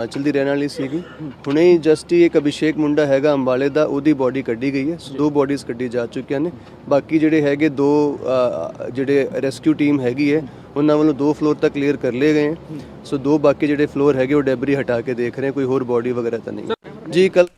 हिमाचल ਦੀ ਰਹਿਣ ਵਾਲੀ ਸੀਗੀ। ਹੁਣੇ ਹੀ ਜਸਟ ਹੀ ਇੱਕ ਅਭਿਸ਼ੇਕ ਮੁੰਡਾ ਹੈਗਾ ਅੰਬਾਲੇ ਦਾ, ਉਹਦੀ ਬੋਡੀ ਕੱਢੀ ਗਈ ਹੈ। ਸੋ 2 ਬੋਡੀਜ਼ ਕੱਢੀ ਜਾ ਚੁੱਕੀਆਂ ਨੇ। ਬਾਕੀ ਜਿਹੜੇ ਹੈਗੇ 2 ਜਿਹੜੇ ਰੈਸਕਿਊ ਟੀਮ ਹੈਗੀ ਹੈ ਉਹਨਾਂ ਵੱਲੋਂ 2 ਫਲੋਰ ਤੱਕ ਕਲੀਅਰ ਕਰ ਲਏ ਗਏ ਹੈ। ਸੋ 2 ਬਾਕੀ ਜਿਹੜੇ ਫਲੋਰ ਹੈਗੇ ਉਹ ਡੈਬਰੀ ਹਟਾ ਕੇ ਦੇਖ ਰਹੇ, ਕੋਈ ਹੋਰ ਬੋਡੀ ਵਗੈरह ਤਾਂ ਨਹੀਂ ਜੀ। ਕੱਲ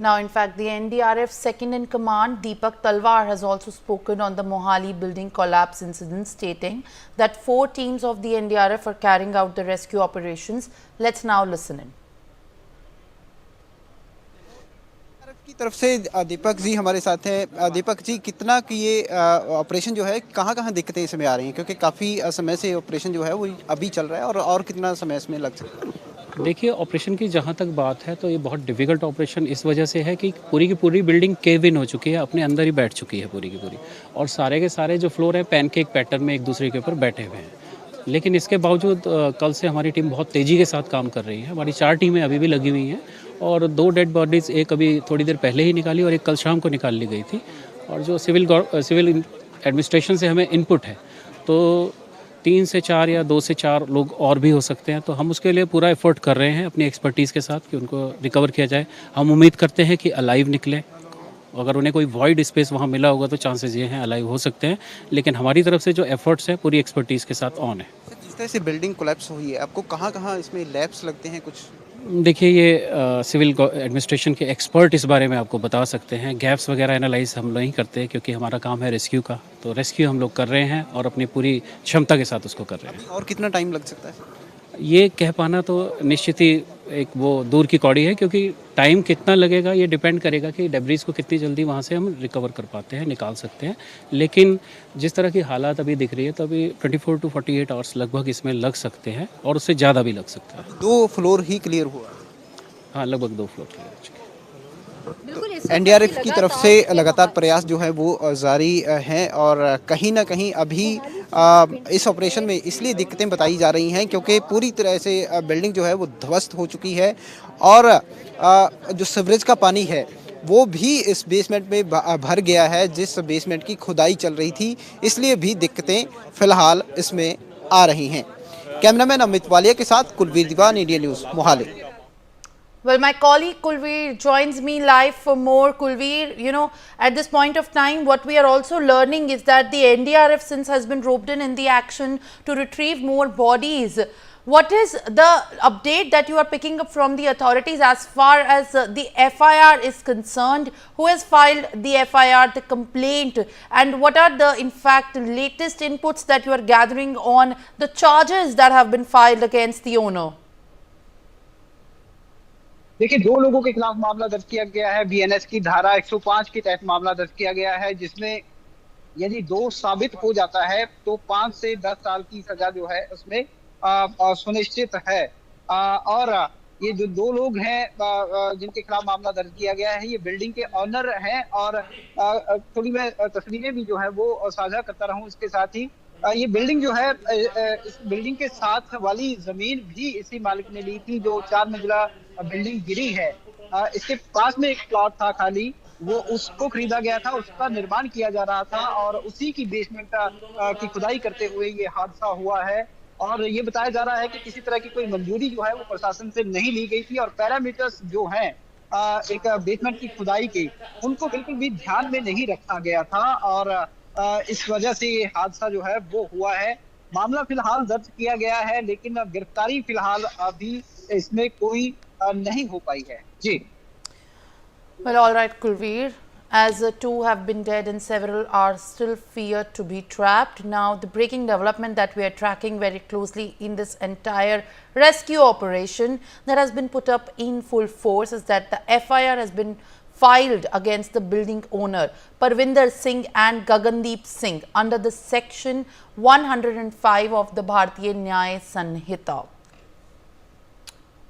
Now, in fact, the NDRF second in command, Deepak Talwar, has also spoken on the Mohali building collapse incident, stating that 4 teams of the NDRF are carrying out the rescue operations. Let's now listen in. की तरफ से दीपक जी हमारे साथ हैं। दीपक जी, कितना कि ये operation जो है कहाँ दिक्कतें इसमें आ रही हैं, क्योंकि काफ़ी समय से ऑपरेशन जो है वो अभी चल रहा है और कितना समय इसमें लग सकता है? देखिए, ऑपरेशन की जहाँ तक बात है तो ये बहुत डिफ़िकल्ट ऑपरेशन इस वजह से है कि पूरी की पूरी बिल्डिंग केव इन हो चुकी है, अपने अंदर ही बैठ चुकी है पूरी की पूरी, और सारे के सारे जो फ्लोर हैं पैनकेक पैटर्न में एक दूसरे के ऊपर बैठे हुए हैं। लेकिन इसके बावजूद कल से हमारी टीम बहुत तेज़ी के साथ काम कर रही है। हमारी 4 टीमें अभी भी लगी हुई हैं और 2 डेड बॉडीज़, एक अभी थोड़ी देर पहले ही निकाली और एक कल शाम को निकाल ली गई थी। और जो सिविल एडमिनिस्ट्रेशन से हमें इनपुट है तो 3 से 4 या 2 से 4 लोग और भी हो सकते हैं, तो हम उसके लिए पूरा एफर्ट कर रहे हैं अपनी एक्सपर्टीज़ के साथ कि उनको रिकवर किया जाए। हम उम्मीद करते हैं कि अलाइव निकलें। अगर उन्हें कोई वॉइड स्पेस वहाँ मिला होगा तो चांसेस ये हैं अलाइव हो सकते हैं, लेकिन हमारी तरफ से जो एफर्ट्स हैं पूरी एक्सपर्टीज़ के साथ ऑन है। जिस तरह से बिल्डिंग कोलैप्स हुई है, आपको कहाँ इसमें लैब्स लगते हैं कुछ? देखिए, ये सिविल एडमिनिस्ट्रेशन के एक्सपर्ट इस बारे में आपको बता सकते हैं। गैप्स वगैरह एनालाइज हम नहीं करते क्योंकि हमारा काम है रेस्क्यू का, तो रेस्क्यू हम लोग कर रहे हैं और अपनी पूरी क्षमता के साथ उसको कर रहे हैं। और कितना टाइम लग सकता है? ये कह पाना तो निश्चित ही एक वो दूर की कौड़ी है, क्योंकि टाइम कितना लगेगा ये डिपेंड करेगा कि डेब्रीज को कितनी जल्दी वहाँ से हम रिकवर कर पाते हैं, निकाल सकते हैं। लेकिन जिस तरह की हालात अभी दिख रही है तो अभी 24 to 48 आवर्स लगभग इसमें लग सकते हैं और उससे ज़्यादा भी लग सकता है। 2 फ्लोर ही क्लियर हुआ? हाँ, लगभग 2 फ्लोर क्लियर हो चुके हैं। एनडीआरएफ की तरफ से लगातार प्रयास जो है वो जारी हैं और कहीं ना कहीं अभी इस ऑपरेशन में इसलिए दिक्कतें बताई जा रही हैं क्योंकि पूरी तरह से बिल्डिंग जो है वो ध्वस्त हो चुकी है और जो सीवरेज का पानी है वो भी इस बेसमेंट में भर गया है, जिस बेसमेंट की खुदाई चल रही थी, इसलिए भी दिक्कतें फिलहाल इसमें आ रही हैं। कैमरामैन अमित वालिया के साथ Kulvir Diwan, India News, Mohali. Well, my colleague Kulveer joins me live for more. Kulveer, you know, at this point of time, what we are also learning is that the NDRF since has been roped in the action to retrieve more bodies. What is the update that you are picking up from the authorities as far as the FIR is concerned? Who has filed the FIR, the complaint, and what are the, in fact, latest inputs that you are gathering on the charges that have been filed against the owner? देखिए, 2 लोगों के खिलाफ मामला दर्ज किया गया है। BNS की धारा 105 के तहत मामला दर्ज किया गया है, जिसमें यदि दोष साबित हो जाता है तो 5 से 10 साल की सजा जो है उसमें सुनिश्चित है। और ये जो 2 लोग हैं जिनके खिलाफ मामला दर्ज किया गया है, ये बिल्डिंग के ऑनर हैं और थोड़ी मैं तस्वीरें भी जो है वो साझा करता रहूं। इसके साथ ही ये बिल्डिंग जो है, इस बिल्डिंग के साथ वाली जमीन भी इसी मालिक ने ली थी। जो 4 मंजिला बिल्डिंग गिरी है, इसके पास में एक प्लॉट था खाली, वो उसको खरीदा गया था, उसका निर्माण किया जा रहा था और उसी की बेसमेंट की खुदाई करते हुए ये हादसा हुआ है। और ये बताया जा रहा है कि किसी तरह की कोई मंजूरी जो है वो प्रशासन से नहीं ली गई थी और पैरामीटर्स जो हैं एक बेसमेंट की खुदाई के, उनको बिल्कुल भी ध्यान में नहीं रखा गया था और इस वजह से ये हादसा जो है वो हुआ है। मामला फिलहाल दर्ज किया गया है, लेकिन गिरफ्तारी फिलहाल अभी इसमें कोई नहीं हो पाई है। जी। Well, all right, Kulveer. As 2 have been dead and several are still feared to be trapped. Now, the breaking development that we are tracking very closely in this entire rescue operation that has been put up in full force is that the FIR has been filed against the building owner Parvinder Singh and Gagandeep Singh under the section 105 of the Bharatiya Nyaya Sanhita.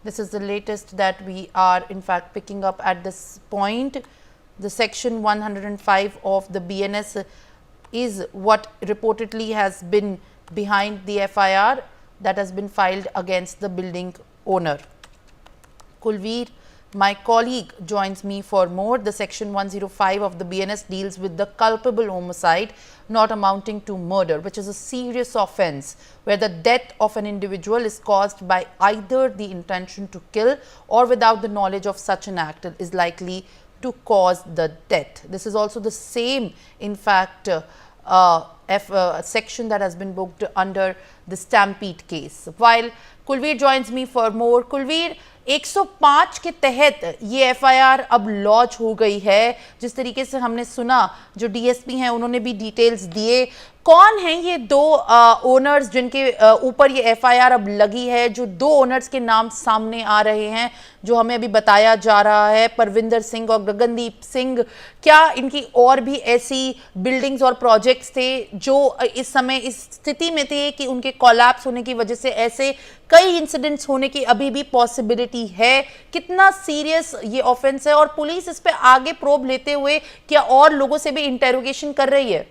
This is the latest that we are in fact picking up at this point. The section 105 of the BNS is what reportedly has been behind the FIR that has been filed against the building owner. Kulveer, My colleague joins me for more. The Section 105 of the BNS deals with the culpable homicide not amounting to murder, which is a serious offence where the death of an individual is caused by either the intention to kill or without the knowledge of such an act is likely to cause the death. This is also the same, in fact, section that has been booked under the Stampede case. While Kulveer joins me for more. Kulveer, 105 के तहत ये FIR अब launch हो गई है। जिस तरीके से हमने सुना, जो डीएसपी हैं उन्होंने भी डिटेल्स दिए। कौन हैं ये दो ओनर्स जिनके ऊपर ये एफआईआर अब लगी है? जो दो ओनर्स के नाम सामने आ रहे हैं, जो हमें अभी बताया जा रहा है, परविंदर सिंह और गगनदीप सिंह, क्या इनकी और भी ऐसी बिल्डिंग्स और प्रोजेक्ट्स थे जो इस समय इस स्थिति में थे कि उनके कोलैप्स होने की वजह से ऐसे कई इंसिडेंट्स होने की अभी भी पॉसिबिलिटी है? कितना सीरियस ये ऑफेंस है और पुलिस इस पे आगे प्रोब लेते हुए क्या और लोगों से भी इंटेरोगेशन कर रही है?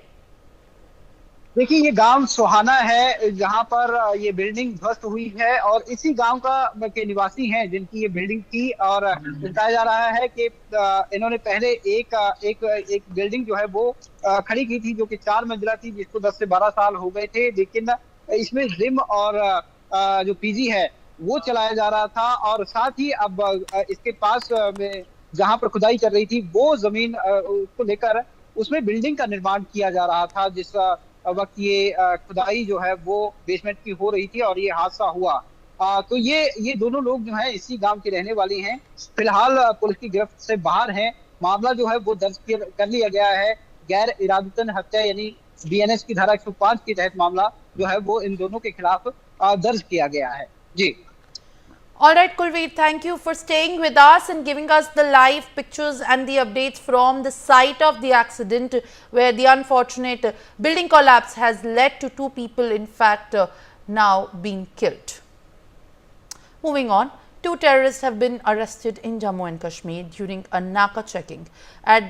देखिए, ये गांव सुहाना है जहां पर ये बिल्डिंग ध्वस्त हुई है और इसी गांव के निवासी हैं जिनकी ये बिल्डिंग थी। और बताया जा रहा है कि इन्होंने पहले एक बिल्डिंग जो है वो खड़ी की थी जो कि 4 मंजिला थी, जिसको 10 से 12 साल हो गए थे। लेकिन इसमें जिम और जो पीजी है वो चलाया जा रहा था और साथ ही अब इसके पास में जहां पर खुदाई कर रही थी वो जमीन को लेकर उसमें बिल्डिंग का निर्माण किया जा रहा था। जिस वक्त ये खुदाई जो है वो बेसमेंट की हो रही थी और ये हादसा हुआ। तो ये दोनों लोग जो है इसी गांव के रहने वाले हैं। फिलहाल पुलिस की गिरफ्त से बाहर हैं। मामला जो है वो दर्ज कर लिया गया है। गैर इरादतन हत्या यानी बीएनएस की धारा 105 के तहत मामला जो है वो इन दोनों के खिलाफ दर्ज किया गया है। जी। All right, Kulveer, thank you for staying with us and giving us the live pictures and the updates from the site of the accident where the unfortunate building collapse has led to 2 people, in fact, now being killed. Moving on, 2 terrorists have been arrested in Jammu and Kashmir during a Naka checking at